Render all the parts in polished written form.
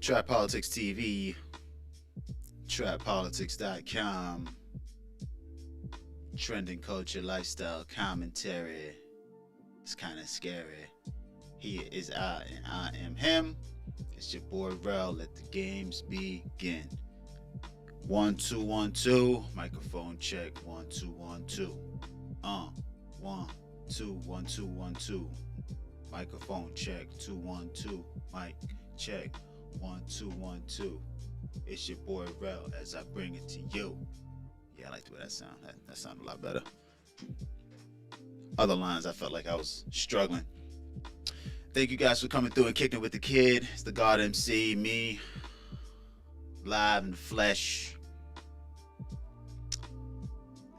Trap Politics TV, trappolitics.com, trending culture, lifestyle, commentary. It's kind of scary. He is I and I am him. It's your boy Rel. Let the games begin. 1 2 1 2. Microphone check. 1 2 1 2. 1 2 1 2 1 2. Microphone check. 2 1 2. Mic check. 1 2 1 2. It's your boy Rel as I bring it to you. Yeah, I like the way that sound. That sounded a lot better. Other lines I felt like I was struggling. Thank you guys for coming through and kicking it with the kid. It's the God MC, me, live in the flesh.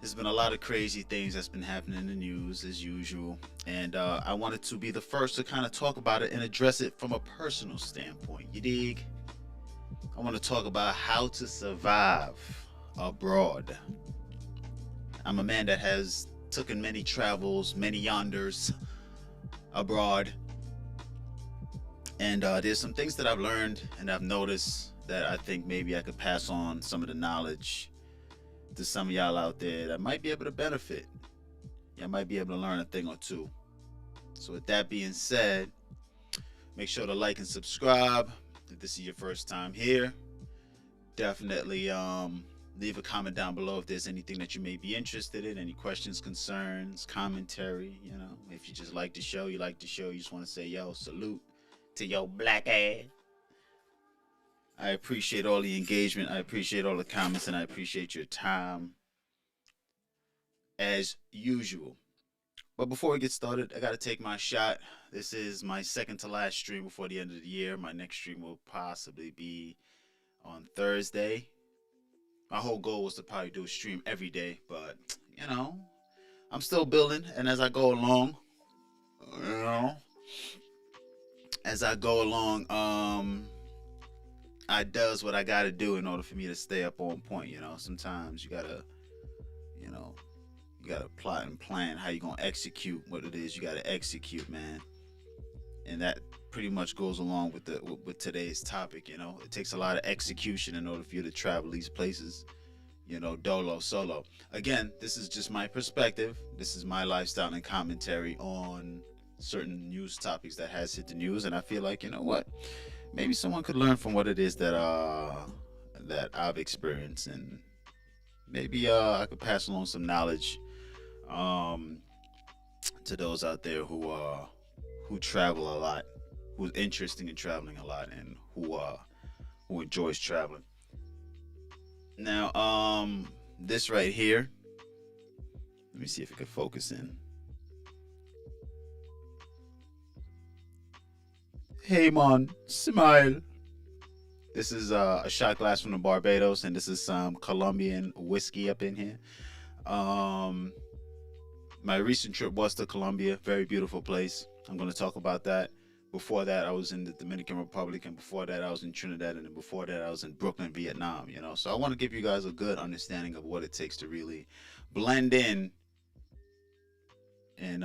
There's been a lot of crazy things that's been happening in the news as usual, and I wanted to be the first to kind of talk about it and address it from a personal standpoint. You dig? I want to talk about how to survive abroad. I'm a man that has taken many travels, many yonders abroad, and there's some things that I've learned and I've noticed that I think maybe I could pass on some of the knowledge to some of y'all out there that might be able to benefit. Y'all might be able to learn a thing or two. So with that being said, make sure to like and subscribe if this is your first time here. Definitely leave a comment down below if there's anything that you may be interested in, any questions, concerns, commentary. You know, if you just like the show, you just want to say yo, salute to your black ass. I appreciate all the engagement, I appreciate all the comments, and I appreciate your time as usual. But before we get started, I gotta take my shot. This is my second to last stream before the end of the year. My next stream will possibly be on Thursday. My whole goal was to probably do a stream every day, but you know, I'm still building, and as I go along, I does what I gotta do in order for me to stay up on point. You know, sometimes you gotta plot and plan how you gonna execute what it is you gotta execute, man. And that pretty much goes along with today's topic. You know, it takes a lot of execution in order for you to travel these places. You know, dolo, solo. Again, this is just my perspective. This is my lifestyle and commentary on certain news topics that has hit the news, and I feel like, you know what, maybe someone could learn from what it is that I've experienced, and maybe I could pass along some knowledge to those out there who travel a lot, who's interested in traveling a lot, and who enjoys traveling. Now, this right here, let me see if it can focus in. Hey man, smile. This is a shot glass from the Barbados, and this is some Colombian whiskey up in here. My recent trip was to Colombia, very beautiful place. I'm going to talk about that. Before that, I was in the Dominican Republic, and before that, I was in Trinidad, and then before that, I was in Brooklyn, Vietnam. You know, so I want to give you guys a good understanding of what it takes to really blend in and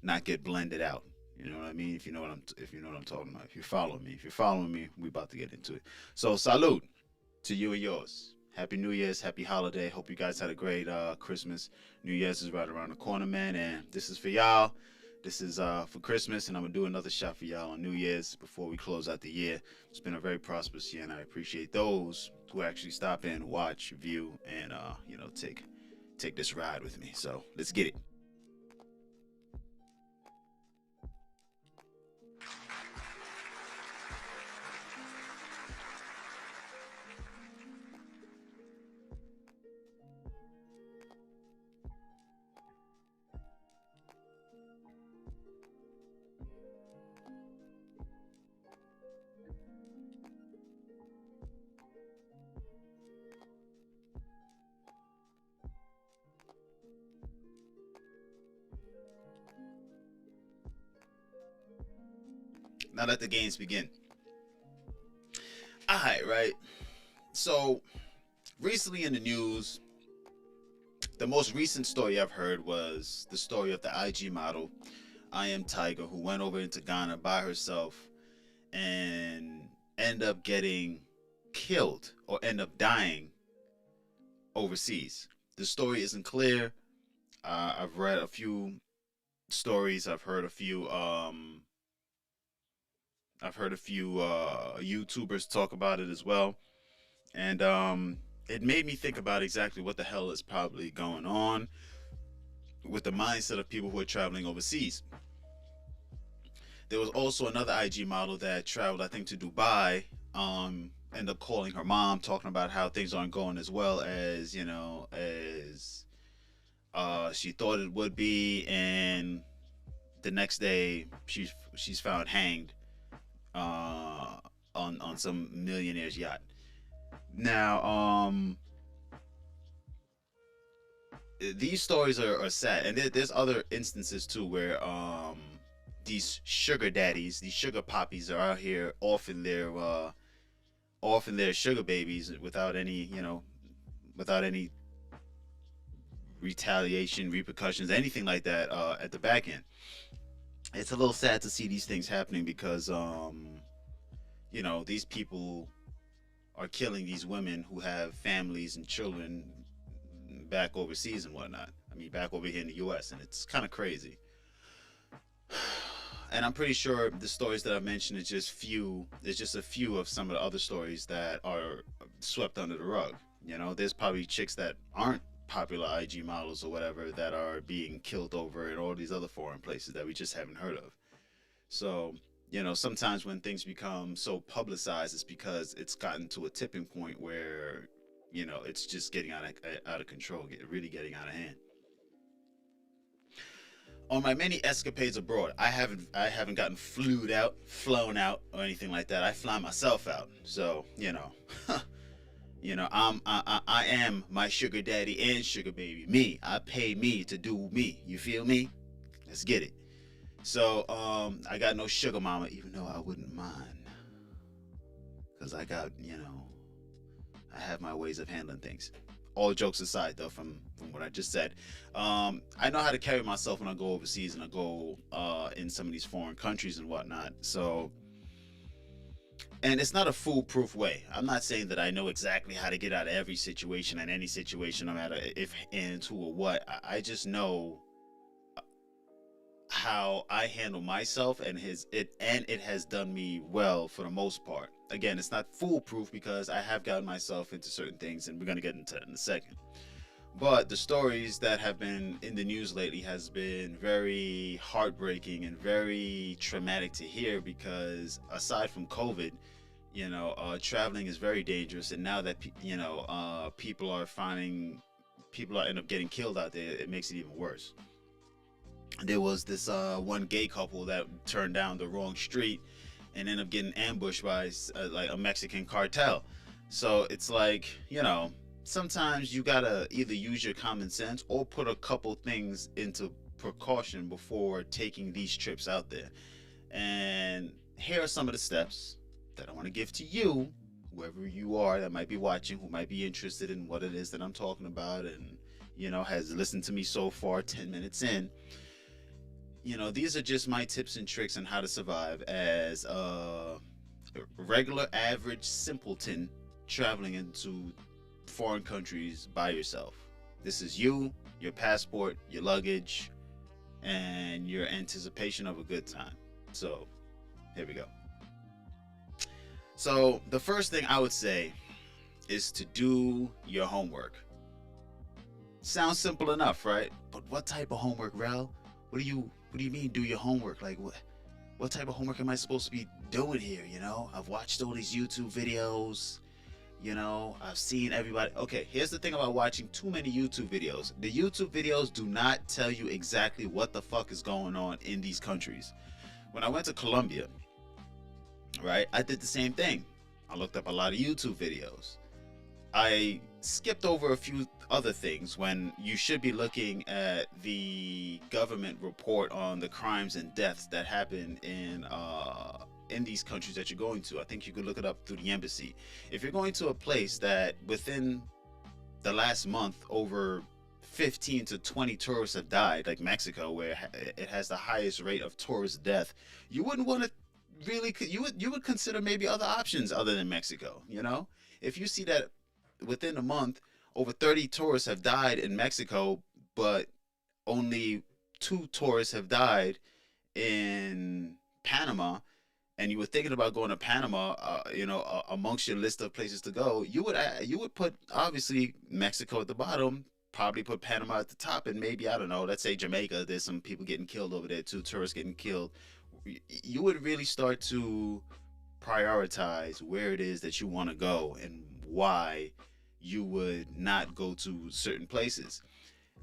not get blended out. You know what I mean? If you know what I'm talking about. If you're following me, we about to get into it. So salute to you and yours. Happy New Year's, happy holiday. Hope you guys had a great Christmas. New Year's is right around the corner, man, and this is for y'all. This is for Christmas, and I'm gonna do another shot for y'all on New Year's before we close out the year. It's been a very prosperous year, and I appreciate those who actually stop in, watch, view, and take this ride with me. So let's get it. Now let the games begin. Alright, right. So recently in the news, the most recent story I've heard was the story of the IG model, I Am Tiger, who went over into Ghana by herself and end up getting killed or end up dying overseas. The story isn't clear. I've read a few stories. I've heard a few YouTubers talk about it as well, and it made me think about exactly what the hell is probably going on with the mindset of people who are traveling overseas. There was also another IG model that traveled, I think, to Dubai. Ended up calling her mom, talking about how things aren't going as well as as she thought it would be, and the next day she's found hanged on some millionaire's yacht. Now, these stories are sad, and there's other instances too where these sugar daddies, these sugar poppies, are out here offering their sugar babies without any without any retaliation, repercussions, anything like that at the back end. It's a little sad to see these things happening because these people are killing these women who have families and children back overseas and whatnot. I mean, back over here in the U.S., and it's kind of crazy. And I'm pretty sure the stories that I mentioned is just few. There's just a few of some of the other stories that are swept under the rug. There's probably chicks that aren't popular IG models or whatever that are being killed over in all these other foreign places that we just haven't heard of. So, sometimes when things become so publicized, it's because it's gotten to a tipping point where, it's just getting out of control, really getting out of hand. On my many escapades abroad, I haven't gotten flown out, or anything like that. I fly myself out. So, I am my sugar daddy and sugar baby. Me, I pay me to do me. You feel me? Let's get it. So, I got no sugar mama, even though I wouldn't mind, cause I got, I have my ways of handling things. All jokes aside, though, from what I just said, I know how to carry myself when I go overseas and I go in some of these foreign countries and whatnot. So, and it's not a foolproof way. I'm not saying that I know exactly how to get out of every situation and any situation, no matter if and who or what. I just know how I handle myself, and it has done me well for the most part. Again, it's not foolproof because I have gotten myself into certain things, and we're gonna get into that in a second. But the stories that have been in the news lately has been very heartbreaking and very traumatic to hear, because aside from COVID, traveling is very dangerous, and now that people are end up getting killed out there, it makes it even worse. There was this one gay couple that turned down the wrong street and ended up getting ambushed by like a Mexican cartel. So it's like, sometimes you gotta either use your common sense or put a couple things into precaution before taking these trips out there. And here are some of the steps that I want to give to you, whoever you are that might be watching, who might be interested in what it is that I'm talking about, and has listened to me so far 10 minutes in. These are just my tips and tricks on how to survive as a regular average simpleton traveling into foreign countries by yourself. This is you, your passport, your luggage, and your anticipation of a good time. So here we go. So the first thing I would say is to do your homework. Sounds simple enough, right? But what type of homework, Rel? What do you mean do your homework? Like what type of homework am I supposed to be doing here? I've watched all these YouTube videos. I've seen everybody. Okay, here's the thing about watching too many YouTube videos. The YouTube videos do not tell you exactly what the fuck is going on in these countries. When I went to Colombia, right, I did the same thing. I looked up a lot of YouTube videos. I skipped over a few other things when you should be looking at the government report on the crimes and deaths that happen in these countries that you're going to. I think you could look it up through the embassy. If you're going to a place that within the last month over 15 to 20 tourists have died, like Mexico, where it has the highest rate of tourist death, you wouldn't want to really you would consider maybe other options other than Mexico. You know, if you see that within a month over 30 tourists have died in Mexico, but only 2 tourists have died in Panama, and you were thinking about going to Panama, amongst your list of places to go, you would put obviously Mexico at the bottom, probably put Panama at the top, and maybe I don't know, let's say Jamaica. There's some people getting killed over there too, tourists getting killed. You would really start to prioritize where it is that you want to go and why you would not go to certain places.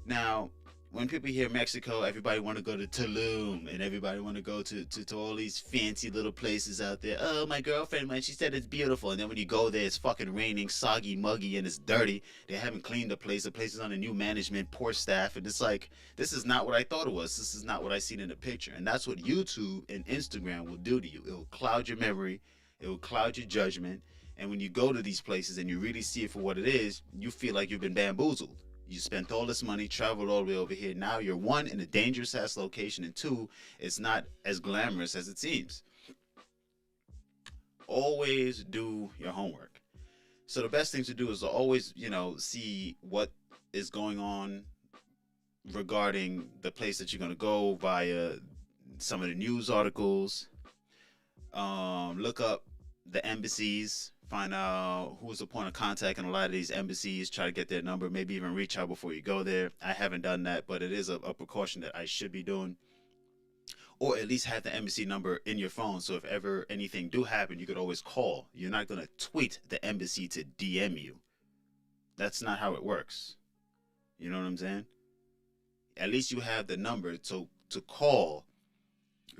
Now, when people hear Mexico, everybody want to go to Tulum and everybody want to go to all these fancy little places out there. Oh, my girlfriend, man, she said it's beautiful. And then when you go there, it's fucking raining, soggy, muggy, and it's dirty. They haven't cleaned the place. The place is under new management, poor staff. And it's like, this is not what I thought it was. This is not what I seen in the picture. And that's what YouTube and Instagram will do to you. It will cloud your memory. It will cloud your judgment. And when you go to these places and you really see it for what it is, you feel like you've been bamboozled. You spent all this money, traveled all the way over here. Now you're one, in a dangerous ass location, and two, it's not as glamorous as it seems. Always do your homework. So the best thing to do is to always, see what is going on regarding the place that you're going to go via some of the news articles. Look up the embassies, find out who's the point of contact in a lot of these embassies, try to get their number, maybe even reach out before you go there. I haven't done that, but it is a precaution that I should be doing. Or at least have the embassy number in your phone, so if ever anything do happen, you could always call. You're not going to tweet the embassy to DM you. That's not how it works. You know what I'm saying? At least you have the number to call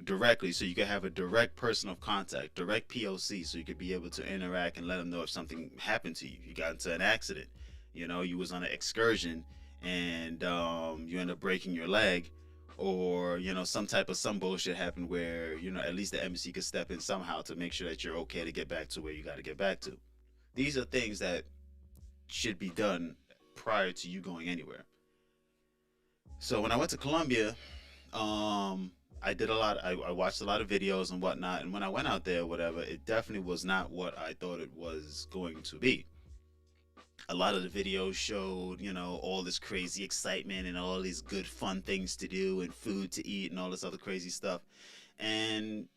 directly, so you can have a direct person of contact, direct POC, so you could be able to interact and let them know if something happened to you. You got into an accident, you was on an excursion, and you end up breaking your leg, or some bullshit happened where at least the embassy could step in somehow to make sure that you're okay to get back to where you got to get back to. These are things that should be done prior to you going anywhere. So when I went to Colombia, I did a lot. I watched a lot of videos and whatnot, and when I went out there, whatever, it definitely was not what I thought it was going to be. A lot of the videos showed, all this crazy excitement and all these good fun things to do and food to eat and all this other crazy stuff. And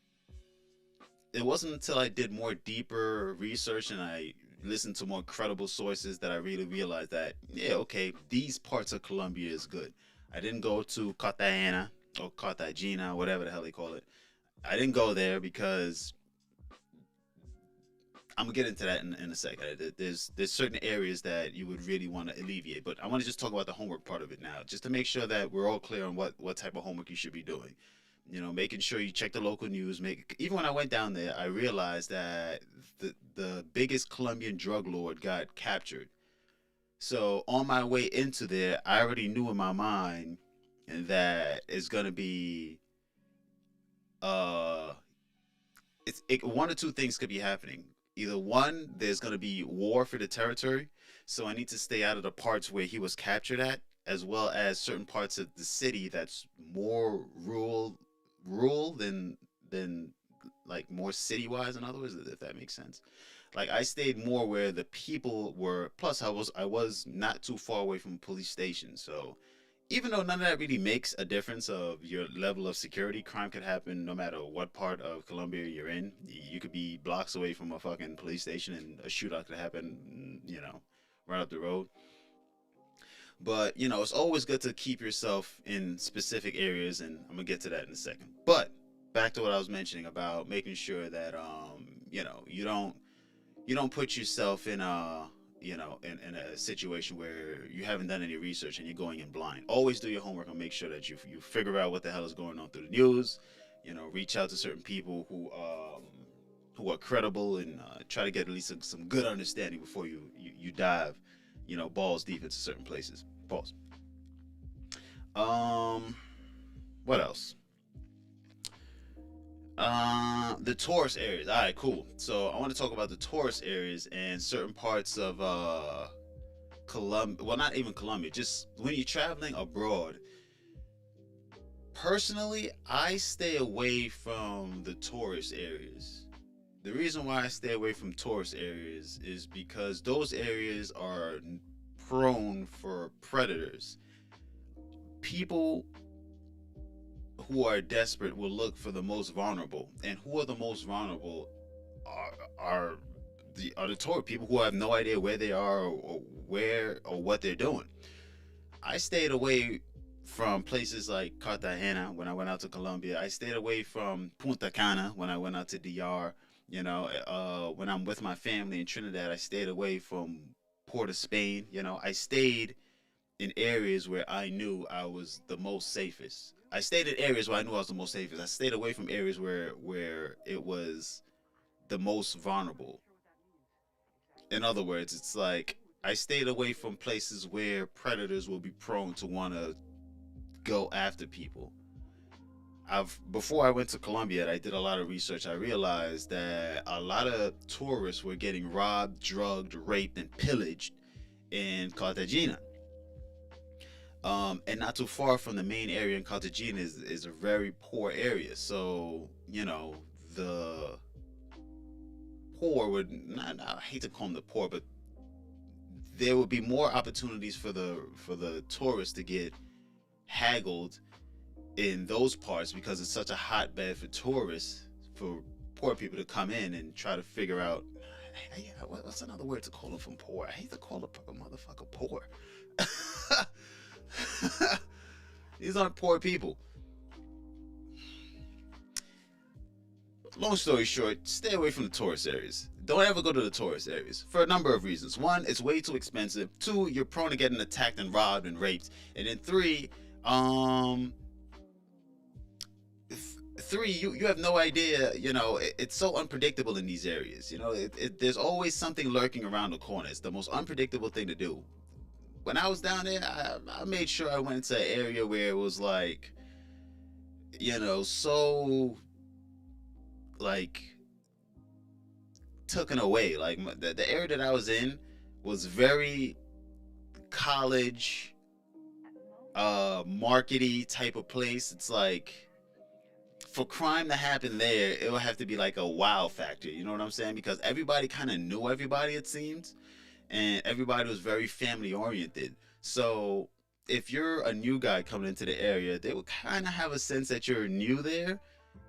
it wasn't until I did more deeper research and I listened to more credible sources that I really realized that, yeah, okay, these parts of Colombia is good. I didn't go to Cartagena or Cartagena, whatever the hell they call it. I didn't go there because I'm gonna get into that in a second. There's certain areas that you would really want to alleviate, but I want to just talk about the homework part of it now, just to make sure that we're all clear on what type of homework you should be doing. Making sure you check the local news. Even when I went down there, I realized that the biggest Colombian drug lord got captured. So on my way into there, I already knew in my mind that it's gonna be one or two things could be happening. Either one, there's going to be war for the territory, so I need to stay out of the parts where he was captured at, as well as certain parts of the city that's more rural than like more city wise. In other words, if that makes sense. Like I stayed more where the people were. Plus, I was not too far away from a police station, so even though none of that really makes a difference of your level of security, crime could happen no matter what part of Colombia you're in. You could be blocks away from a fucking police station and a shootout could happen, right up the road. But, it's always good to keep yourself in specific areas, and I'm going to get to that in a second. But back to what I was mentioning about making sure that, you don't put yourself in in a situation where you haven't done any research and you're going in blind. Always do your homework and make sure that you figure out what the hell is going on through the news. Reach out to certain people who are credible and try to get at least some good understanding before you dive, balls deep into certain places. Pause. What else? The tourist areas. All right, cool. So I want to talk about the tourist areas and certain parts of Colombia. Well, not even Colombia. Just when you're traveling abroad, Personally, I stay away from the tourist areas. The reason why I stay away from tourist areas is because those areas are prone for predators. People who are desperate will look for the most vulnerable, and who are the most vulnerable are the tourist people who have no idea where they are, or where or what they're doing. I stayed away from places like Cartagena when I went out to Colombia. I stayed away from Punta Cana when I went out to DR. When I'm with my family in Trinidad, I stayed away from Port of Spain. I stayed in areas where I knew I was the most safest. I stayed in areas where I knew I was the most safest. I stayed away from areas where it was the most vulnerable. In other words, it's like I stayed away from places where predators will be prone to want to go after people. I've Before I went to Colombia, I did a lot of research. I realized that a lot of tourists were getting robbed, drugged, raped, and pillaged in Cartagena. And not too far from the main area in Cartagena is a very poor area. So the poor would not. I hate to call them the poor, but there would be more opportunities for the tourists to get haggled in those parts because it's such a hotbed for tourists, for poor people to come in and try to figure out, hey, what's another word to call them from poor? I hate to call a motherfucker poor. These aren't poor people. Long story short, stay away from the tourist areas. Don't ever go to the tourist areas for a number of reasons. One, it's way too expensive. Two, you're prone to getting attacked and robbed and raped. And then three, you have no idea. It's so unpredictable in these areas. There's always something lurking around the corner. It's the most unpredictable thing to do. When I was down there, I made sure I went into an area where it was like, so like taken away. Like the area that I was in was very college, markety type of place. It's like for crime to happen there, it would have to be like a wow factor. You know what I'm saying? Because everybody kind of knew everybody, it seems, and everybody was very family oriented. So if you're a new guy coming into the area, they would kind of have a sense that you're new there.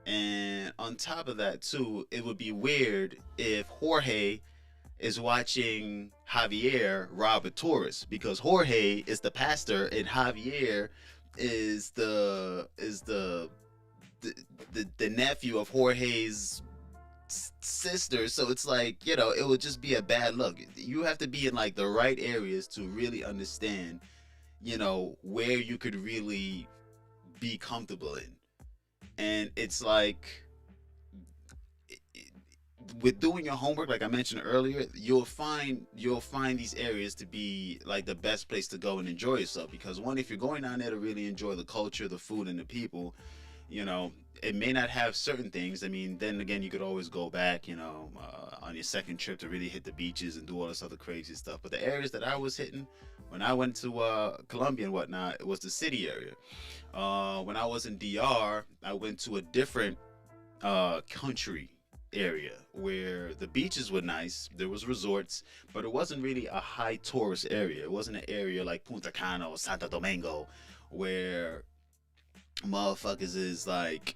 And on top of that, too, it would be weird if Jorge is watching Javier rob a tourist, because Jorge is the pastor and Javier is the nephew of Jorge's sister. So it's like, it would just be a bad look. You have to be in like the right areas to really understand, where you could really be comfortable in. And it's like, with doing your homework, like I mentioned earlier, you'll find these areas to be like the best place to go and enjoy yourself. Because one, if you're going down there to really enjoy the culture, the food, and the people, it may not have certain things. I mean, then again, you could always go back, on your second trip to really hit the beaches and do all this other crazy stuff. But the areas that I was hitting when I went to Colombia and whatnot, it was the city area. When I was in DR, I went to a different country area where the beaches were nice. There was resorts, but it wasn't really a high tourist area. It wasn't an area like Punta Cana or Santo Domingo where motherfuckers is like,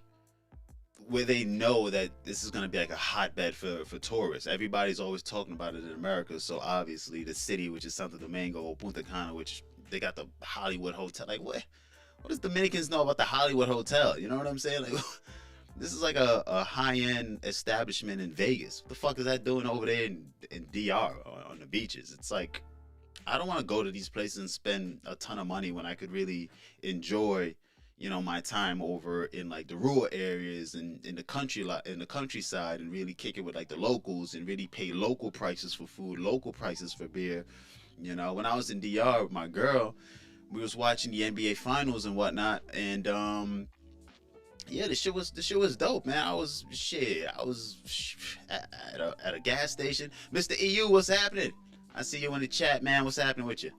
where they know that this is going to be like a hotbed for tourists. Everybody's always talking about it in America. So obviously the city, which is Santo Domingo, or Punta Cana, which they got the Hollywood Hotel. Like, what does Dominicans know about the Hollywood Hotel? You know what I'm saying? Like, this is like a high-end establishment in Vegas. What the fuck is that doing over there in DR on the beaches? It's like, I don't want to go to these places and spend a ton of money when I could really enjoy, my time over in like the rural areas and in the countryside, and really kick it with like the locals and really pay local prices for food, local prices for beer. When I was in DR with my girl, we was watching the NBA finals and whatnot, and yeah, the shit was dope, man. I was at a gas station. Mr. EU, what's happening? I see you in the chat, man. What's happening with you?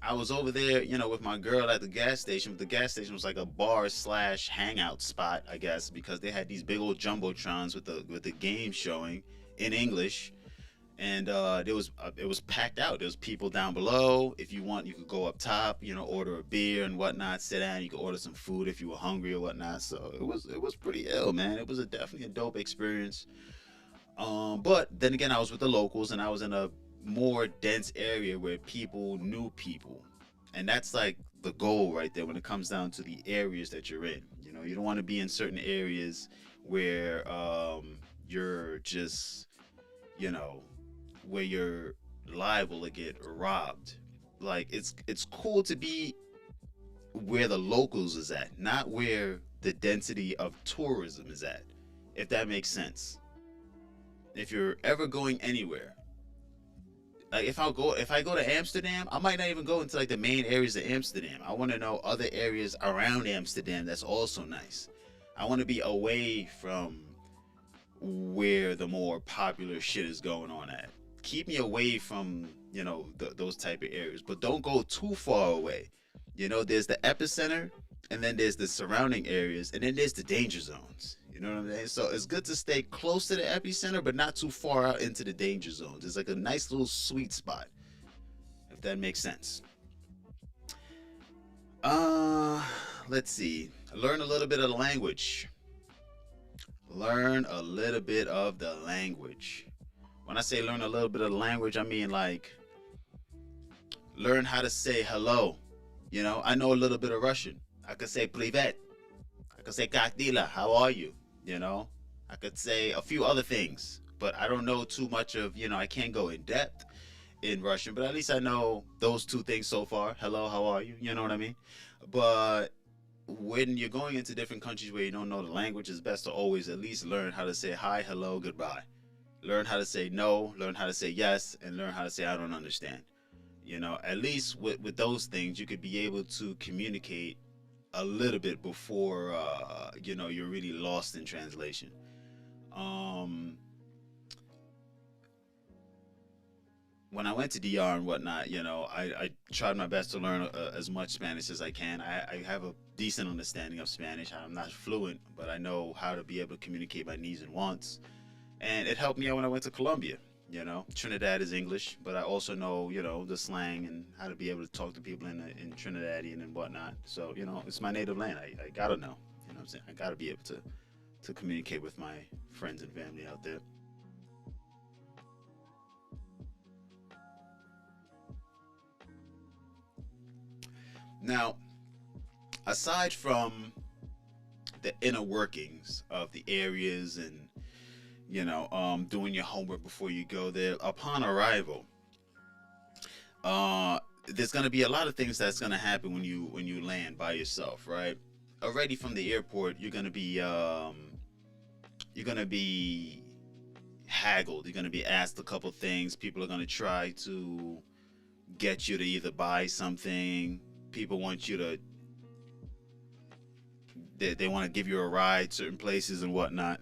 I was over there, with my girl at the gas station. The gas station was like a bar slash hangout spot, I guess, because they had these big old jumbotrons with the game showing in English, and it was packed out. There was people down below. If you want, you could go up top, order a beer and whatnot, sit down. You could order some food if you were hungry or whatnot. So it was pretty ill, man. It was definitely a dope experience. But then again, I was with the locals, and I was in a more dense area where people knew people, and that's like the goal right there when it comes down to the areas that you're in. You don't want to be in certain areas where you're just, you know, where you're liable to get robbed. Like it's cool to be where the locals is at, not where the density of tourism is at. If that makes sense. If you're ever going anywhere, like if I go to Amsterdam, I might not even go into like the main areas of Amsterdam. I want to know other areas around Amsterdam that's also nice. I want to be away from where the more popular shit is going on at. Keep me away from those type of areas, but don't go too far away. There's the epicenter, and then there's the surrounding areas, and then there's the danger zones. You know what I'm saying? So it's good to stay close to the epicenter, but not too far out into the danger zones. It's like a nice little sweet spot, if that makes sense. Uh, let's see. Learn a little bit of the language. Learn a little bit of the language. When I say learn a little bit of the language, I mean like learn how to say hello. I know a little bit of Russian. I could say privet. I could say как how are you? You know, I could say a few other things, but I don't know too much of, I can't go in depth in Russian, but at least I know those two things so far. Hello, how are you? You know what I mean? But when you're going into different countries where you don't know the language, it's best to always at least learn how to say hi, hello, goodbye. Learn how to say no, learn how to say yes, and learn how to say I don't understand. At least with those things, you could be able to communicate a little bit before you're really lost in translation. Um, when I went to DR and whatnot, I tried my best to learn as much Spanish as I can. I have a decent understanding of Spanish. I'm not fluent, but I know how to be able to communicate my needs and wants. And it helped me out when I went to Colombia. Trinidad is English, but I also know the slang and how to be able to talk to people in Trinidadian and whatnot. So it's my native land. I gotta know. You know what I'm saying? I gotta be able to communicate with my friends and family out there. Now, aside from the inner workings of the areas and doing your homework before you go there, upon arrival, there's gonna be a lot of things that's gonna happen when you land by yourself, right? Already from the airport, you're gonna be haggled. You're gonna be asked a couple things. People are gonna try to get you to either buy something. People want you to they want to give you a ride certain places and whatnot.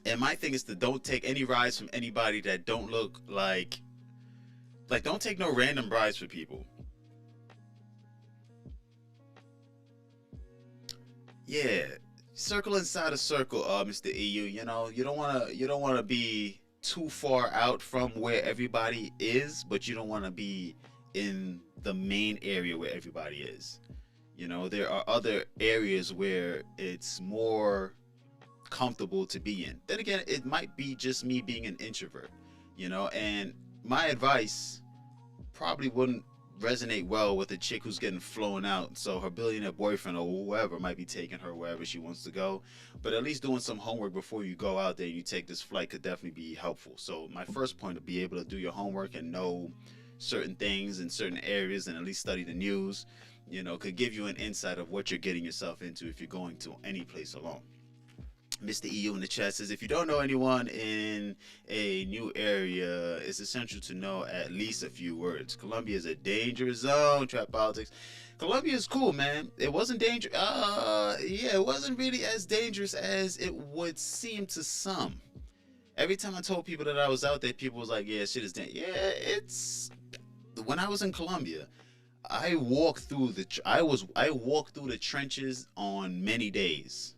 And my thing is to don't take any rides from anybody that don't look like don't take no random rides for people. Yeah, circle inside a circle, Mr. EU. You don't wanna be too far out from where everybody is, but you don't wanna be in the main area where everybody is. There are other areas where it's more comfortable to be in. Then again, it might be just me being an introvert, and my advice probably wouldn't resonate well with a chick who's getting flown out. So her billionaire boyfriend or whoever might be taking her wherever she wants to go. But at least doing some homework before you go out there and you take this flight could definitely be helpful. So my first point would be able to do your homework and know certain things in certain areas and at least study the news, could give you an insight of what you're getting yourself into if you're going to any place alone. Mr. EU in the chat says, if you don't know anyone in a new area, it's essential to know at least a few words. Colombia is a dangerous zone. Trap politics. Colombia is cool, man. It wasn't dangerous. Yeah, it wasn't really as dangerous as it would seem to some. Every time I told people that I was out there, people was like, "Yeah, shit is dead." Yeah, it's when I was in Colombia, I walked through the trenches on many days.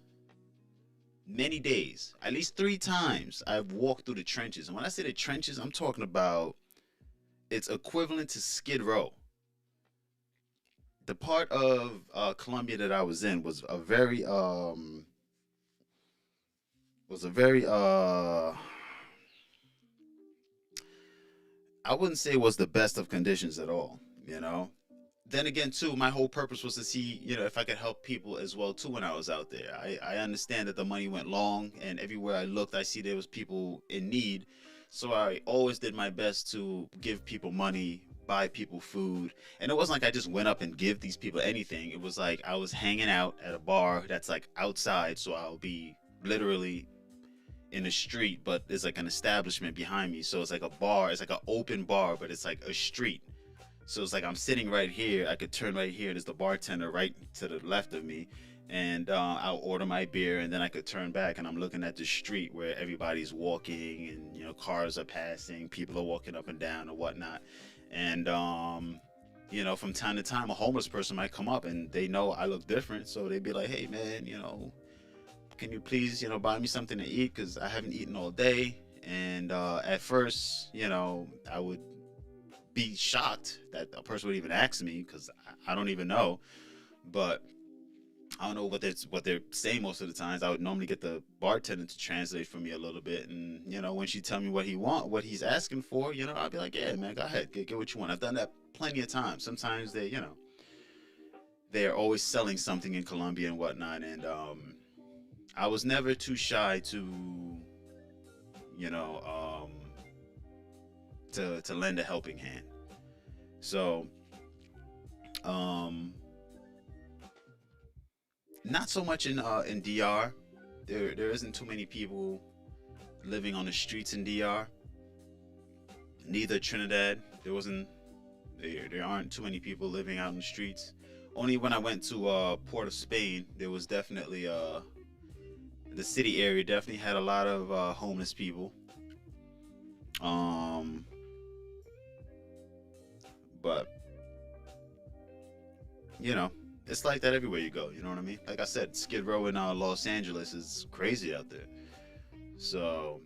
Many days, at least 3 times, I've walked through the trenches. And when I say the trenches, I'm talking about it's equivalent to Skid Row. The part of Colombia that I was in was a very I wouldn't say it was the best of conditions at all, you know. Then again, too, my whole purpose was to see, if I could help people as well too when I was out there. I understand that the money went long, and everywhere I looked, I see there was people in need. So I always did my best to give people money, buy people food, and it wasn't like I just went up and give these people anything. It was like I was hanging out at a bar that's like outside, so I'll be literally in the street, but there's like an establishment behind me, so it's like a bar. It's like an open bar, but it's like a street. So it's like I'm sitting right here. I could turn right here. There's the bartender right to the left of me, and I'll order my beer, and then I could turn back, and I'm looking at the street where everybody's walking, and cars are passing, people are walking up and down or whatnot, and from time to time, a homeless person might come up, and they know I look different, so they'd be like, "Hey, man, can you please, buy me something to eat? Because I haven't eaten all day." And at first, I would be shocked that a person would even ask me because I don't even know. But I don't know what they're saying most of the times. I would normally get the bartender to translate for me a little bit, and when she tell me what he's asking for, I'll be like, "Yeah, man, go ahead, get what you want." I've done that plenty of times. Sometimes they are always selling something in Colombia and whatnot, and I was never too shy to you know to lend a helping hand. So um not so much in DR. There isn't too many people living on the streets in DR. Neither Trinidad. There aren't too many people living out in the streets. Only when I went to Port of Spain, there was definitely the city area definitely had a lot of homeless people. Um, but you know, it's like that everywhere you go. You know what I mean? Like I said, Skid Row in Los Angeles is crazy out there. So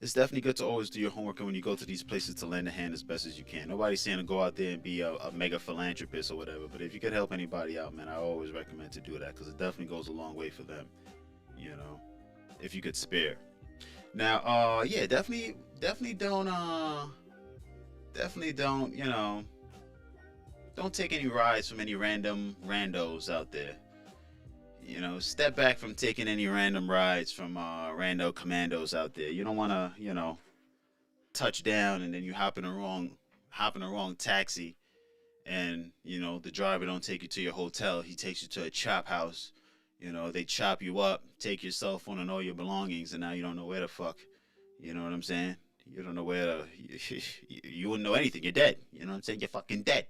it's definitely good to always do your homework, and when you go to these places, to lend a hand as best as you can. Nobody's saying to go out there and be a mega philanthropist or whatever, but if you could help anybody out, man, I always recommend to do that because it definitely goes a long way for them. You know, if you could spare. Now, yeah, definitely don't, don't take any rides from any random randos out there. Step back from taking any random rides from rando commandos out there. You don't want to, touch down and then you hop in the wrong taxi, and the driver don't take you to your hotel. He takes you to a chop house. They chop you up, take your cell phone and all your belongings, and now you don't know where the fuck. You know what I'm saying? You don't know where to. You wouldn't know anything. You're dead. You know what I'm saying? You're fucking dead.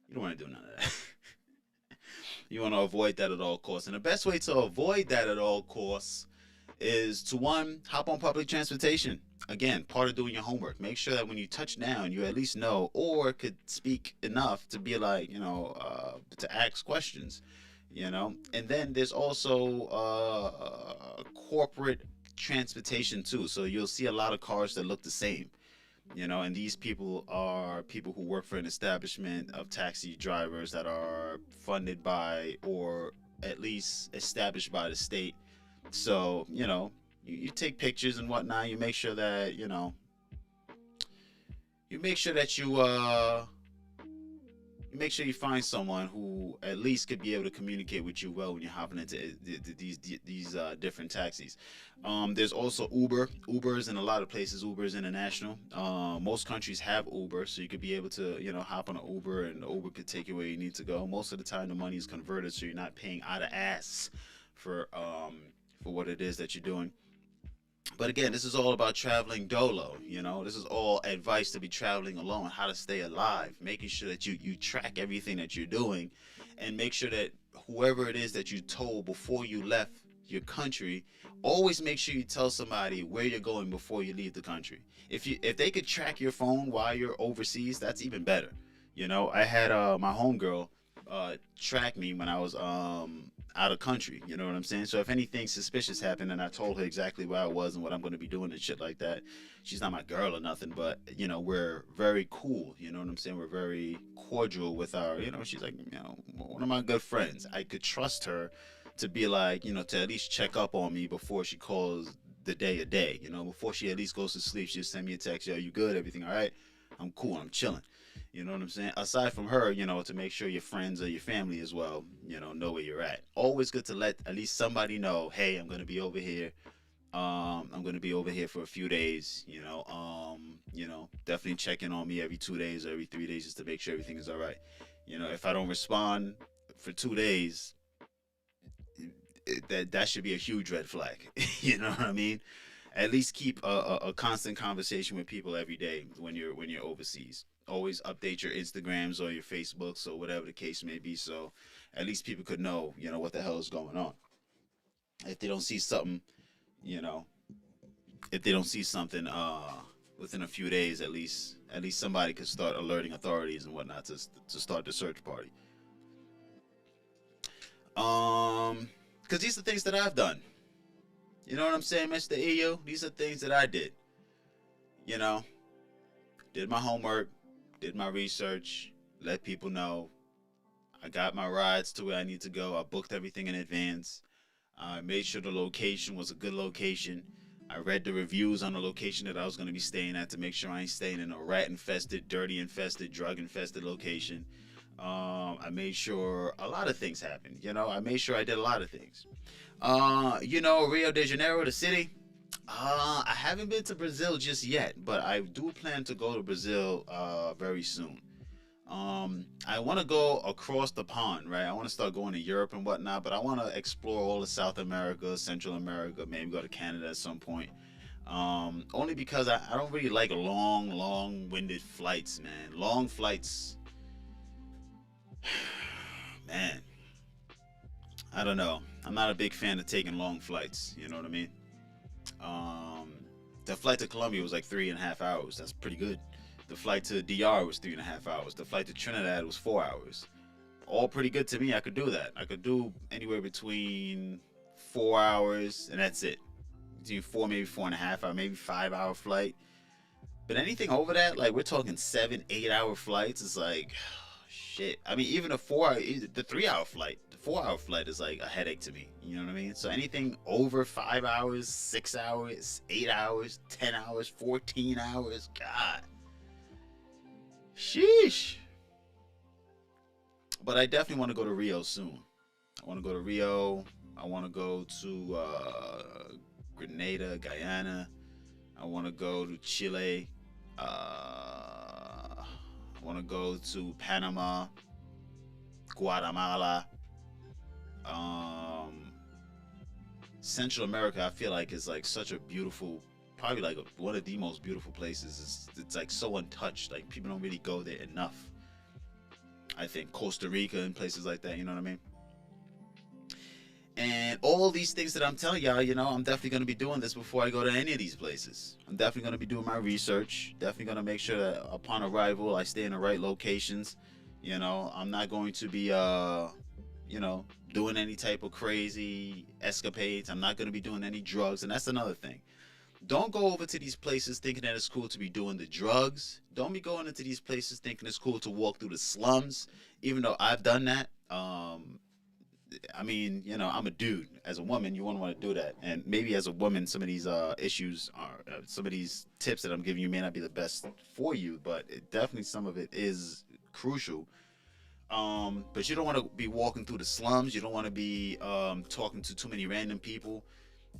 You don't want to do none of that. You want to avoid that at all costs. And the best way to avoid that at all costs is to, one, hop on public transportation. Again, part of doing your homework. Make sure that when you touch down, you at least know or could speak enough to be like, to ask questions. And then there's also corporate transportation too. So you'll see a lot of cars that look the same. And these people are people who work for an establishment of taxi drivers that are funded by or at least established by the state. So you take pictures and whatnot. You make sure that you make sure you find someone who at least could be able to communicate with you well when you're hopping into these different taxis. There's also Uber. Uber is in a lot of places. Uber is international. Most countries have Uber, so you could be able to hop on an Uber, and the Uber could take you where you need to go. Most of the time, the money is converted, so you're not paying out of ass for what it is that you're doing. But again, this is all about traveling dolo. This is all advice to be traveling alone, how to stay alive, making sure that you track everything that you're doing, and make sure that whoever it is that you told before you left your country, always make sure you tell somebody where you're going before you leave the country. If they could track your phone while you're overseas, that's even better. You know, I had my homegirl track me when I was out of country. You know what I'm saying? So if anything suspicious happened and I told her exactly where I was and what I'm going to be doing and shit like that, she's not my girl or nothing, but you know, we're very cool. You know what I'm saying? We're very cordial with our, you know, she's like, you know, one of my good friends. I could trust her to be like, you know, to at least check up on me before she calls the day a day. You know, before she at least goes to sleep, she'll send me a text, yo, you good? Everything all right? I'm cool. I'm chilling. You know what I'm saying? Aside from her, you know, to make sure your friends or your family as well, you know where you're at. Always good to let at least somebody know, hey, I'm gonna be over here. I'm gonna be over here for a few days. You know, definitely check in on me every 2 days or every 3 days just to make sure everything is all right. You know, if I don't respond for 2 days, that should be a huge red flag. You know what I mean? At least keep a constant conversation with people every day when you're overseas. Always update your Instagrams or your Facebooks or whatever the case may be, so at least people could know, you know, what the hell is going on. If they don't see something, you know, if they don't see something within a few days, at least somebody could start alerting authorities and whatnot to start the search party. Because these are things that I've done. You know what I'm saying, Mr. EU? These are things that I did. You know, did my homework, did my research, let people know. I got my rides to where I need to go. I booked everything in advance. I made sure the location was a good location. I read the reviews on the location that I was going to be staying at to make sure I ain't staying in a rat infested, dirty infested, drug infested location. I made sure a lot of things happened. You know, I made sure I did a lot of things. You know, Rio de Janeiro, the city. I haven't been to Brazil just yet, but I do plan to go to Brazil very soon. I want to go across the pond, right? I want to start going to Europe and whatnot, but I want to explore all of South America, Central America, maybe go to Canada at some point. Only because I don't really like long-winded flights, man. Long flights, man. I don't know. I'm not a big fan of taking long flights. You know what I mean? Um, the flight to Colombia was like 3.5 hours. That's pretty good. The flight to DR was 3.5 hours. The flight to Trinidad was 4 hours. All pretty good to me. I could do that. I could do anywhere between 4 hours and that's it. Between four, maybe 4.5 hours, maybe 5 hour flight. But anything over that, like we're talking 7, 8 hour flights, is like shit. I mean, even the 3 hour flight, the 4 hour flight is like a headache to me. You know what I mean? So anything over 5 hours, 6 hours, 8 hours, 10 hours, 14 hours, God, sheesh. But I definitely want to go to Rio soon. I want to go to Rio. I want to go to Grenada, Guyana. I want to go to Chile. I want to go to Panama, Guatemala. Um, Central America, I feel like is like such a beautiful, probably like one of the most beautiful places. It's like so untouched. Like people don't really go there enough. I think Costa Rica and places like that. You know what I mean? And all these things that I'm telling y'all, you know, I'm definitely going to be doing this before I go to any of these places. I'm definitely going to be doing my research. Definitely going to make sure that upon arrival, I stay in the right locations. You know, I'm not going to be, you know, doing any type of crazy escapades. I'm not going to be doing any drugs. And that's another thing. Don't go over to these places thinking that it's cool to be doing the drugs. Don't be going into these places thinking it's cool to walk through the slums, even though I've done that. I mean, you know, I'm a dude. As a woman, you wouldn't want to do that. And maybe as a woman, some of these issues are, some of these tips that I'm giving you may not be the best for you, but definitely some of it is crucial. But you don't want to be walking through the slums. You don't want to be talking to too many random people.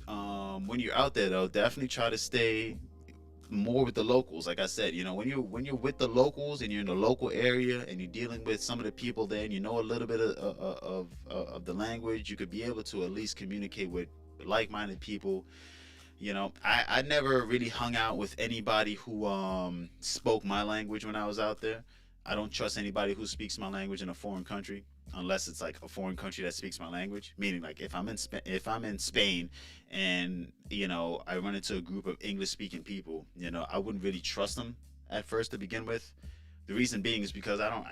When you're out there, though, definitely try to stay more with the locals. Like I said, you know, when you're with the locals and you're in the local area and you're dealing with some of the people there and you know a little bit of the language, you could be able to at least communicate with like-minded people. You know, I never really hung out with anybody who spoke my language when I was out there. I don't trust anybody who speaks my language in a foreign country. unless it's like a foreign country that speaks my language. Meaning, like if I'm in Spain, and I run into a group of English speaking people, I wouldn't really trust them at first to begin with. The reason being is because I don't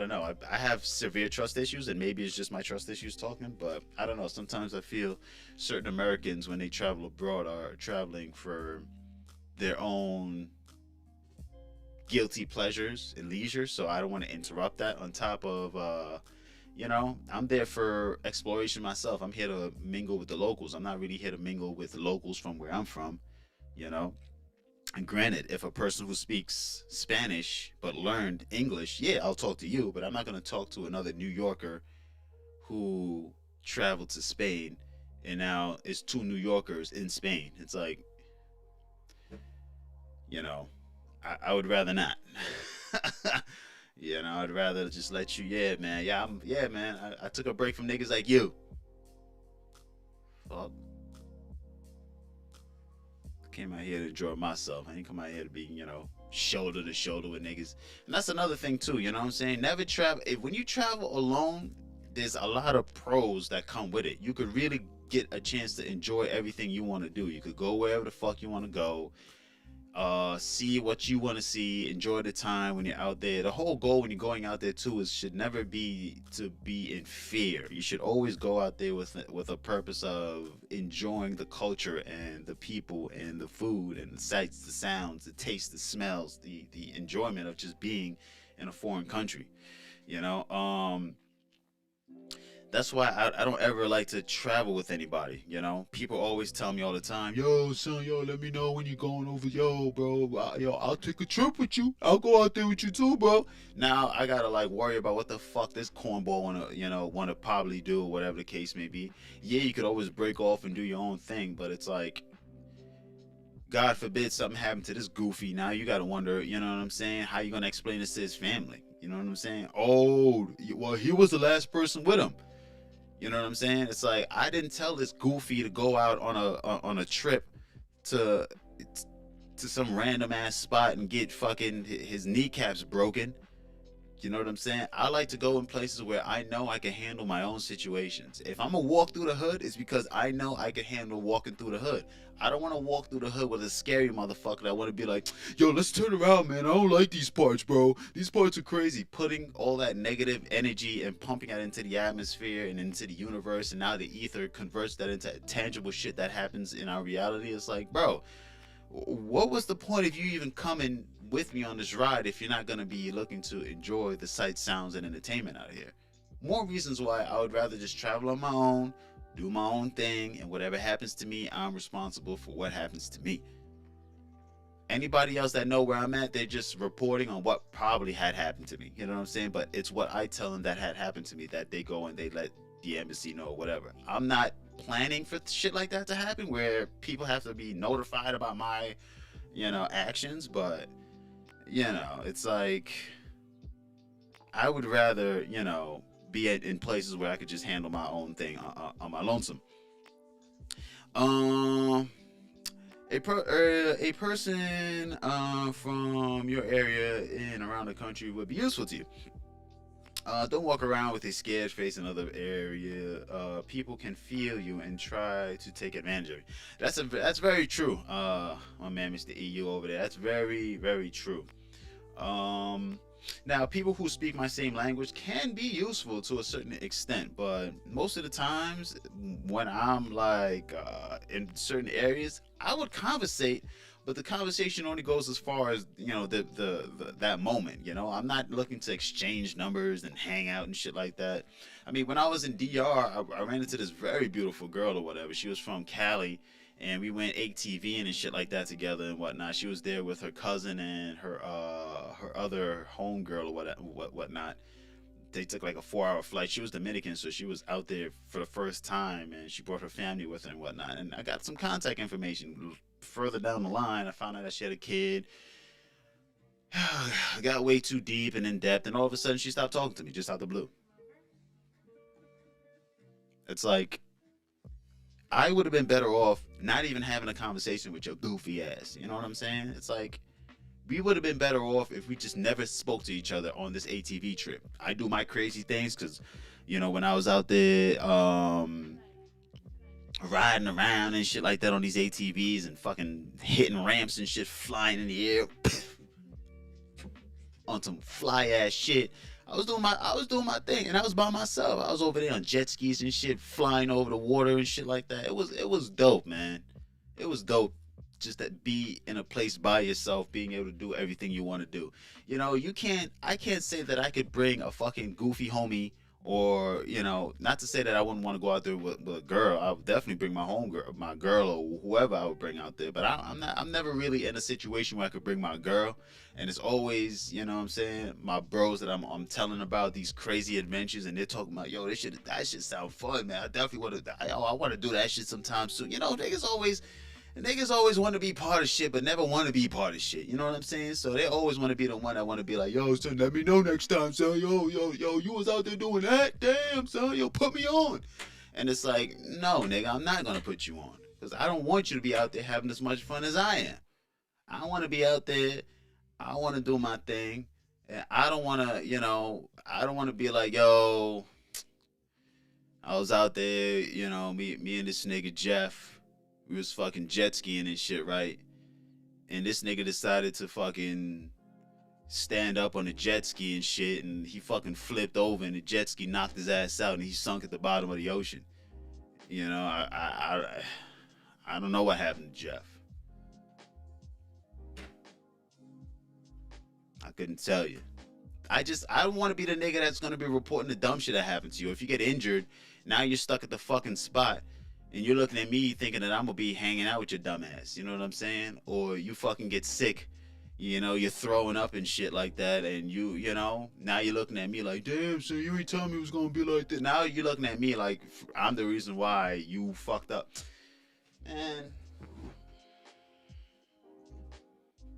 know. I have severe trust issues, and maybe it's just my trust issues talking, but I don't know. Sometimes I feel certain Americans, when they travel abroad, are traveling for their own guilty pleasures and leisure, so I don't want to interrupt that. On top of, I'm there for exploration myself. I'm here to mingle with the locals. I'm not really here to mingle with locals from where I'm from, you know. And granted, if a person who speaks Spanish but learned English, yeah, I'll talk to you, but I'm not going to talk to another New Yorker who traveled to Spain and now it's two New Yorkers in Spain. It's like, you know, I would rather not. I'd rather just let you, yeah, man. Yeah, man. I took a break from niggas like you. Fuck. Came out here to enjoy myself. I ain't come out here to be, shoulder to shoulder with niggas. And that's another thing too, you know what I'm saying? Never travel. When you travel alone, there's a lot of pros that come with it. You could really get a chance to enjoy everything you want to do. You could go wherever the fuck you want to go, see what you want to see, enjoy the time when you're out there. The whole goal when you're going out there too is should never be to be in fear. You should always go out there with a purpose of enjoying the culture and the people and the food and the sights, the sounds, the taste, the smells, the enjoyment of just being in a foreign country. You know, that's why I don't ever like to travel with anybody. People always tell me all the time, yo, son, yo, let me know when you're going over. Yo, bro, I'll take a trip with you. I'll go out there with you too, bro. Now I gotta like worry about what the fuck this cornball wanna probably do, or whatever the case may be. Yeah, you could always break off and do your own thing, but it's like, God forbid something happened to this goofy. Now you gotta wonder, you know what I'm saying? How you gonna explain this to his family? You know what I'm saying? Oh, well, he was the last person with him. You know what I'm saying? It's like I didn't tell this goofy to go out on a trip to to some random ass spot and get fucking his kneecaps broken. You know what I'm saying? I like to go in places where I know I can handle my own situations. If I'm gonna walk through the hood, it's because I know I can handle walking through the hood. I don't want to walk through the hood with a scary motherfucker that want to be like, yo, let's turn around, man. I don't like these parts, bro. These parts are crazy. Putting all that negative energy and pumping it into the atmosphere and into the universe, and now the ether converts that into tangible shit that happens in our reality. It's like, bro, what was the point of you even coming with me on this ride if you're not going to be looking to enjoy the sights, sounds, and entertainment out here? More reasons why I would rather just travel on my own, do my own thing, and whatever happens to me, I'm responsible for what happens to me. Anybody else that know where I'm at, they're just reporting on what probably had happened to me. You know what I'm saying? But it's what I tell them that had happened to me that they go and they let the embassy know or whatever. I'm not planning for shit like that to happen where people have to be notified about my, actions. But, it's like I would rather, be in places where I could just handle my own thing on my lonesome. Um, a person from your area and around the country would be useful to you. Don't walk around with a scared face in another area. People can feel you and try to take advantage of you. That's very true. My man, Mr. EU over there. That's very very true. Um, Now, people who speak my same language can be useful to a certain extent, but most of the times when I'm like in certain areas, I would conversate, but the conversation only goes as far as the that moment. I'm not looking to exchange numbers and hang out and shit like that. I mean, when I was in DR, I ran into this very beautiful girl or whatever. She was from Cali, and we went ATVing and shit like that together and whatnot. She was there with her cousin and her other homegirl or whatnot. They took like a 4-hour flight. She was Dominican, so she was out there for the first time, and she brought her family with her and whatnot. And I got some contact information. Further down the line, I found out that she had a kid. I got way too deep and in depth, and all of a sudden she stopped talking to me just out the blue. It's like I would have been better off not even having a conversation with your goofy ass. You know what I'm saying? It's like We would have been better off if we just never spoke to each other on this ATV trip. I do my crazy things because, when I was out there, riding around and shit like that on these ATVs and fucking hitting ramps and shit, flying in the air on some fly ass shit. I was doing my thing, and I was by myself. I was over there on jet skis and shit, flying over the water and shit like that. It was dope, man. It was dope just to be in a place by yourself, being able to do everything you want to do. I can't say that I could bring a fucking goofy homie, or not to say that I wouldn't want to go out there with a girl. I would definitely bring my girl, or whoever I would bring out there. But I'm never really in a situation where I could bring my girl, and it's always, what I'm saying, my bros that I'm telling about these crazy adventures, and they're talking about, yo, that shit sound fun, man. I definitely want to, I want to do that shit sometime soon. Niggas always want to be part of shit, but never want to be part of shit. You know what I'm saying? So they always want to be the one that want to be like, yo, son, let me know next time, son. Yo, you was out there doing that? Damn, son, yo, put me on. And it's like, no, nigga, I'm not going to put you on. Because I don't want you to be out there having as much fun as I am. I want to be out there. I want to do my thing. And I don't want to, I don't want to be like, yo, I was out there, me and this nigga Jeff, we was fucking jet skiing and shit, right? And this nigga decided to fucking stand up on the jet ski and shit, and he fucking flipped over, and the jet ski knocked his ass out, and he sunk at the bottom of the ocean. I don't know what happened to Jeff. I couldn't tell you. I don't want to be the nigga that's gonna be reporting the dumb shit that happened to you. If you get injured, now you're stuck at the fucking spot, and you're looking at me thinking that I'm gonna be hanging out with your dumb ass. You know what I'm saying? Or you fucking get sick, you're throwing up and shit like that, and now you're looking at me like, damn, so you ain't telling me it was gonna be like this. Now you're looking at me like I'm the reason why you fucked up. Man,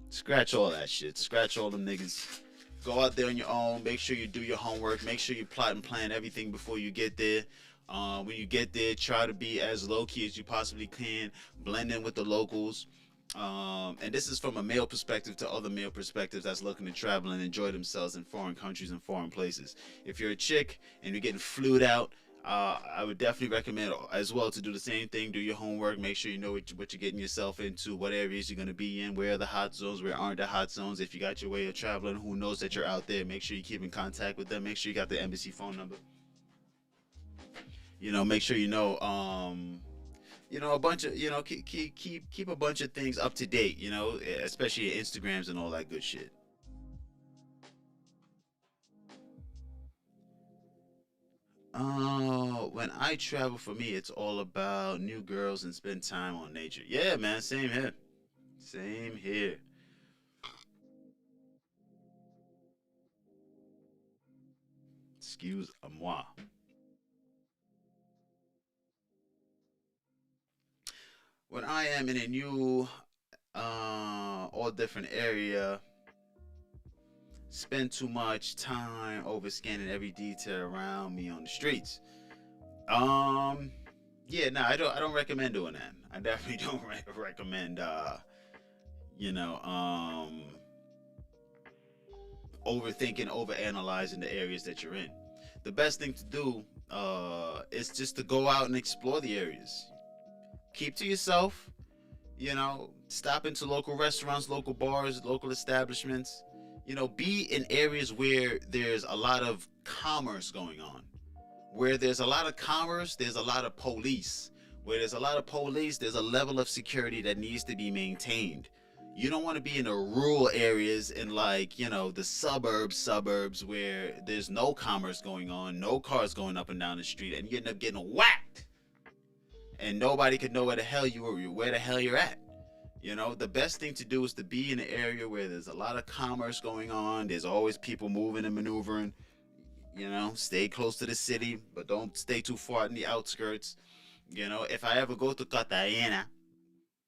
scratch all that shit. Scratch all them niggas. Go out there on your own. Make sure you do your homework. Make sure you plot and plan everything before you get there. When you get there, try to be as low-key as you possibly can. Blend in with the locals. And this is from a male perspective to other male perspectives that's looking to travel and enjoy themselves in foreign countries and foreign places. If you're a chick and you're getting flued out, I would definitely recommend as well to do the same thing. Do your homework. Make sure you know what you're getting yourself into, what areas you're going to be in, where are the hot zones, where aren't the hot zones. If you got your way of traveling, who knows that you're out there, make sure you keep in contact with them. Make sure you got the embassy phone number. Make sure a bunch of, keep a bunch of things up to date, especially your Instagrams and all that good shit. When I travel, for me, it's all about new girls and spend time on nature. Yeah, man, same here. Same here. Excuse moi. When I am in a new, or different area, spend too much time over scanning every detail around me on the streets. Um, yeah, no, I don't recommend doing that. I definitely don't recommend, you know, um, overthinking, overanalyzing the areas that you're in. The best thing to do, is just to go out and explore the areas. Keep to yourself. Stop into local restaurants, local bars, local establishments. Be in areas where there's a lot of commerce going on. Where there's a lot of commerce, there's a lot of police. Where there's a lot of police, there's a level of security that needs to be maintained. You don't want to be in the rural areas in, like, the suburbs where there's no commerce going on, no cars going up and down the street, and you end up getting whacked. And nobody could know where the hell you're at. The best thing to do is to be in an area where there's a lot of commerce going on. There's always people moving and maneuvering. Stay close to the city, but don't stay too far in the outskirts. If I ever go to Cartagena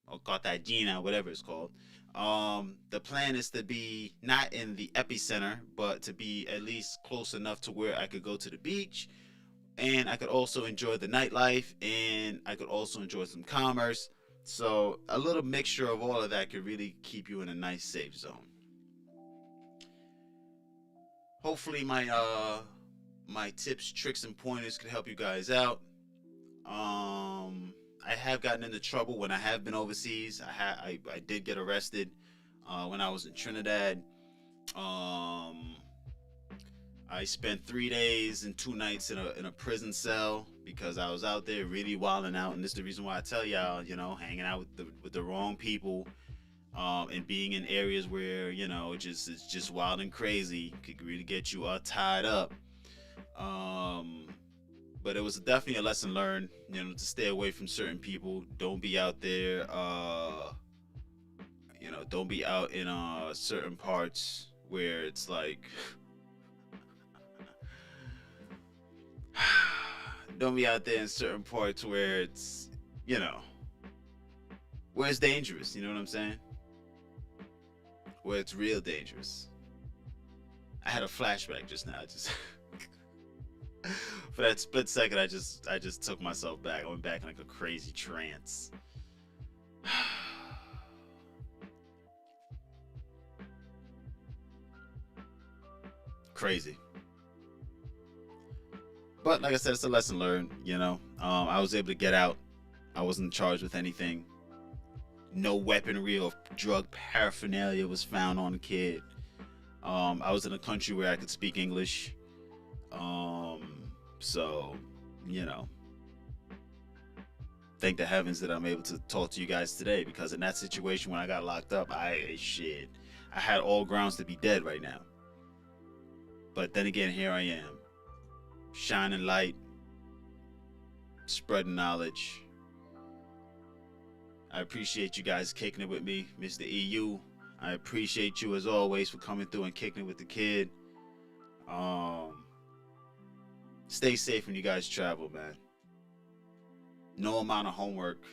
or Cartagena, whatever it's called, the plan is to be not in the epicenter, but to be at least close enough to where I could go to the beach, and I could also enjoy the nightlife, and I could also enjoy some commerce. So a little mixture of all of that could really keep you in a nice safe zone. hopefully my tips, tricks, and pointers could help you guys out. I have gotten into trouble when I have been overseas. I did get arrested when I was in Trinidad. Um, I spent 3 days and 2 nights in a prison cell because I was out there really wilding out, and this is the reason why I tell y'all, hanging out with the wrong people, and being in areas where it's just wild and crazy could really get you tied up. Um, but it was definitely a lesson learned, to stay away from certain people. Don't be out there. Don't be out in certain parts where it's like don't be out there in certain parts where it's where it's dangerous. You know what I'm saying? Where it's real dangerous. I had a flashback just now. Just for that split second, I just took myself back. I went back in like a crazy trance. Crazy. But like I said, it's a lesson learned. I was able to get out. I wasn't charged with anything. No weaponry or drug paraphernalia was found on the kid. I was in a country where I could speak English. So, thank the heavens that I'm able to talk to you guys today, because in that situation when I got locked up, I had all grounds to be dead right now. But then again, here I am, shining light, spreading knowledge. I appreciate you guys kicking it with me, Mr. EU. I appreciate you as always for coming through and kicking it with the kid. Stay safe when you guys travel, man. No amount of homework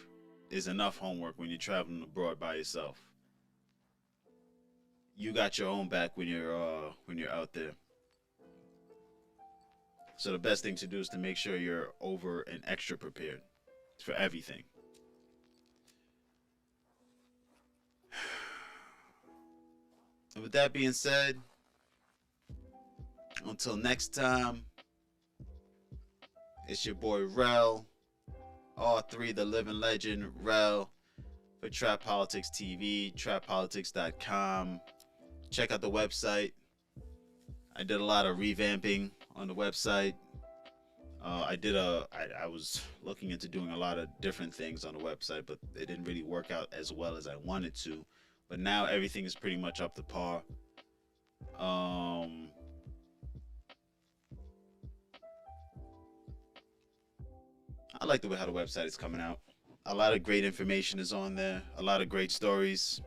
is enough homework when you're traveling abroad by yourself. You got your own back when you're out there. So the best thing to do is to make sure you're over and extra prepared for everything. And with that being said, until next time, it's your boy Rel, R3 the living legend, Rel, for Trap Politics TV, trappolitics.com. Check out the website. I did a lot of revamping on the website. I was looking into doing a lot of different things on the website, but it didn't really work out as well as I wanted to. But now everything is pretty much up to par. I like the way how the website is coming out. A lot of great information is on there. A lot of great stories.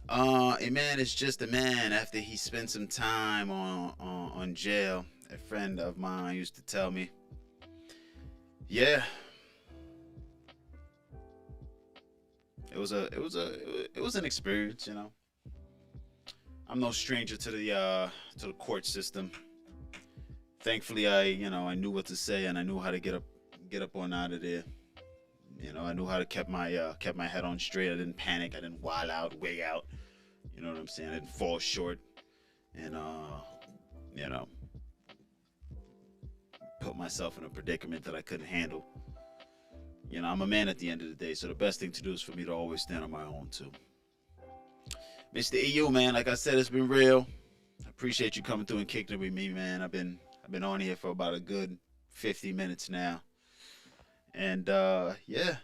A man is just a man after he spent some time on jail. A friend of mine used to tell me. Yeah. It was an experience, I'm no stranger to the court system. Thankfully, I knew what to say, and I knew how to get up on out of there. I knew how to kept my head on straight. I didn't panic. I didn't wild out, way out. You know what I'm saying? I didn't fall short, and put myself in a predicament that I couldn't handle. I'm a man at the end of the day, so the best thing to do is for me to always stand on my own too. Mr. EU, man, like I said, it's been real. I appreciate you coming through and kicking it with me, man. I've been on here for about a good 50 minutes now. And yeah,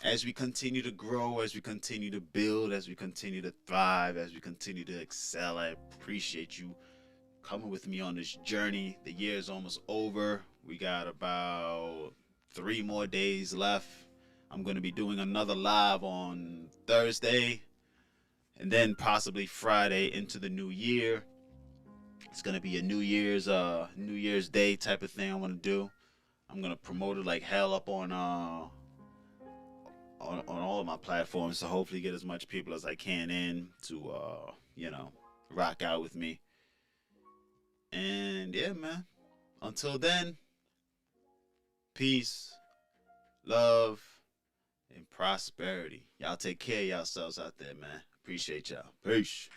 as we continue to grow, as we continue to build, as we continue to thrive, as we continue to excel, I appreciate you coming with me on this journey. The year is almost over. We got about 3 more days left. I'm going to be doing another live on Thursday, and then possibly Friday into the new year. It's going to be a New Year's Day type of thing I want to do. I'm going to promote it like hell up on all of my platforms to hopefully get as much people as I can in to rock out with me. And yeah, man, until then, peace, love, and prosperity. Y'all take care of yourselves out there, man. Appreciate y'all. Peace.